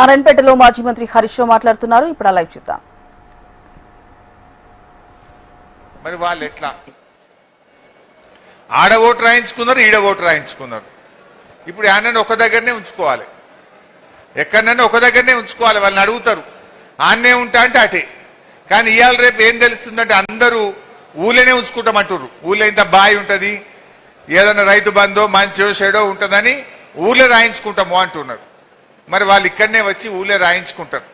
నారాయణపేటలో మాజీ మంత్రి హరీష్ రావు మాట్లాడుతున్నారు. ఇప్పుడు లైవ్ చూద్దాం. మరి వాళ్ళు ఎట్లా ఆడ ఓటు రాయించుకున్నారు, ఈడ ఓటు రాయించుకున్నారు. ఇప్పుడు ఆడనని ఒక దగ్గరనే ఉంచుకోవాలి, ఎక్కడన్నా ఒక దగ్గరనే ఉంచుకోవాలి. వాళ్ళని అడుగుతారు ఆన్నే ఉంటా అంటే అటే. కానీ ఇవాళ రేపు ఏం తెలుస్తుందంటే అందరూ ఊళ్ళోనే ఉంచుకుంటామంటారు. ఊళ్ళో ఇంత బావి ఉంటుంది, ఏదన్నా రైతు బంధో మంచో చెడో ఉంటుందని ఊళ్ళో రాయించుకుంటాము అంటున్నారు. మరి వాళ్ళు ఇక్కడనే వచ్చి ఊళ్ళో రాయించుకుంటారు.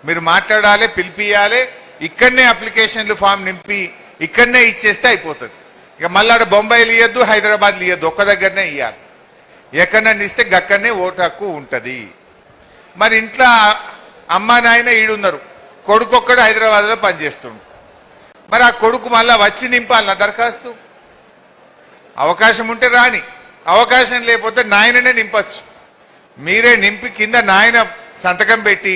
మీరు మాట్లాడాలి, పిలిపియాలి, ఇక్కడనే అప్లికేషన్లు ఫామ్ నింపి ఇక్కడనే ఇచ్చేస్తే అయిపోతుంది. ఇక మళ్ళీ బొంబాయిలు ఇవ్వద్దు, హైదరాబాద్లు ఇవ్వద్దు, ఒక్క దగ్గరనే ఇవ్వాలి. ఎక్కడన్నా ఇస్తే గక్కడనే ఓటు హక్కు ఉంటుంది. మరి ఇంట్లో అమ్మ నాయన ఈడున్నారు, కొడుకు ఒక్కడు హైదరాబాద్లో పనిచేస్తుండు. మరి ఆ కొడుకు మళ్ళా వచ్చి నింపాలి నా దరఖాస్తు. అవకాశం ఉంటే రాని, అవకాశం లేకపోతే నాయననే నింపచ్చు. మీరే నింపి కింద నాయన సంతకం పెట్టి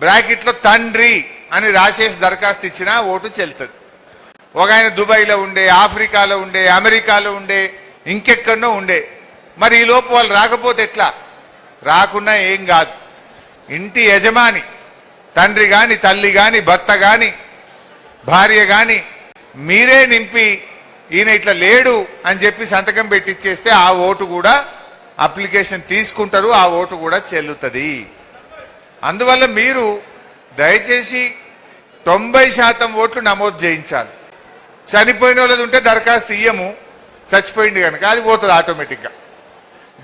బ్రాకెట్లో తండ్రి అని రాసేసి దరఖాస్తు ఇచ్చినా ఓటు చెల్లుతుంది. ఒక ఆయన దుబాయ్లో ఉండే, ఆఫ్రికాలో ఉండే, అమెరికాలో ఉండే, ఇంకెక్కడనో ఉండే. మరి ఈ లోపు వాళ్ళు రాకపోతే ఎట్లా? రాకున్నా ఏం కాదు. ఇంటి యజమాని తండ్రి కానీ, తల్లి కానీ, భర్త కానీ, భార్య కానీ మీరే నింపి ఈయన ఇట్లా లేడు అని చెప్పి సంతకం పెట్టిచ్చేస్తే ఆ ఓటు కూడా అప్లికేషన్ తీసుకుంటారు, ఆ ఓటు కూడా చెల్లుతుంది. అందువల్ల మీరు దయచేసి 90% ఓట్లు నమోదు చేయించాలి. చనిపోయిన వాళ్ళది ఉంటే దరఖాస్తు ఇయ్యము, చచ్చిపోయింది కనుక అది పోతుంది ఆటోమేటిక్గా.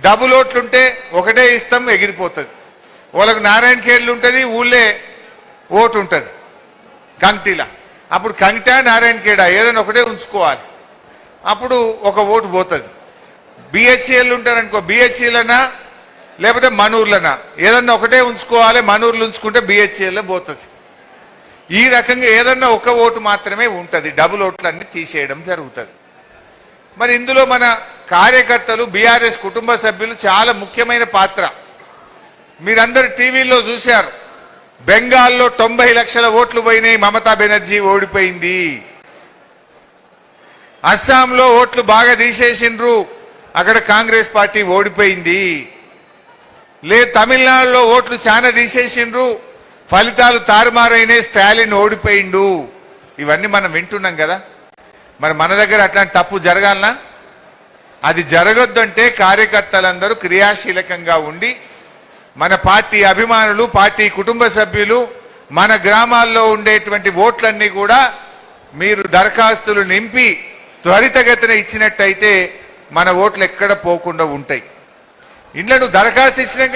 డబుల్ ఓట్లుంటే ఒకటే ఇస్తాం, ఎగిరిపోతుంది. వాళ్ళకు నారాయణఖేడ్లు ఉంటుంది, ఊళ్ళే ఓటు ఉంటుంది కంక్టీలా. అప్పుడు కంక్టా నారాయణఖేడా ఏదైనా ఒకటే ఉంచుకోవాలి, అప్పుడు ఒక ఓటు పోతుంది. బిహెచ్ఎల్ ఉంటారనుకో, బిహెచ్ఎలనా లేకపోతే మనూర్లనా ఏదన్నా ఒకటే ఉంచుకోవాలి. మనూర్లు ఉంచుకుంటే బిహెచ్ఎల్లో పోతుంది. ఈ రకంగా ఏదన్నా ఒక ఓటు మాత్రమే ఉంటుంది, డబుల్ ఓట్లన్నీ తీసేయడం జరుగుతుంది. మరి ఇందులో మన కార్యకర్తలు, బీఆర్ఎస్ కుటుంబ సభ్యులు చాలా ముఖ్యమైన పాత్ర. మీరందరూ టీవీలో చూశారు, బెంగాల్లో 90 లక్షల ఓట్లు పోయినాయి, మమతా బెనర్జీ ఓడిపోయింది. అస్సాంలో ఓట్లు బాగా తీసేసిండ్రు, అక్కడ కాంగ్రెస్ పార్టీ ఓడిపోయింది. తమిళనాడులో ఓట్లు చాలా తీసేసిండ్రు, ఫలితాలు తారుమారైనాయి, స్టాలిన్ ఓడిపోయిండు. ఇవన్నీ మనం వింటున్నాం కదా. మరి మన దగ్గర అట్లాంటి తప్పు జరగాలనా? అది జరగొద్దంటే కార్యకర్తలందరూ క్రియాశీలకంగా ఉండి మన పార్టీ అభిమానులు, పార్టీ కుటుంబ సభ్యులు, మన గ్రామాల్లో ఉండేటువంటి ఓట్లన్నీ కూడా మీరు దరఖాస్తులు నింపి త్వరితగతిన ఇచ్చినట్టయితే మన ఓట్లు ఎక్కడ పోకుండా ఉంటాయి. ఇంట్లో నువ్వు దరఖాస్తు ఇచ్చినాక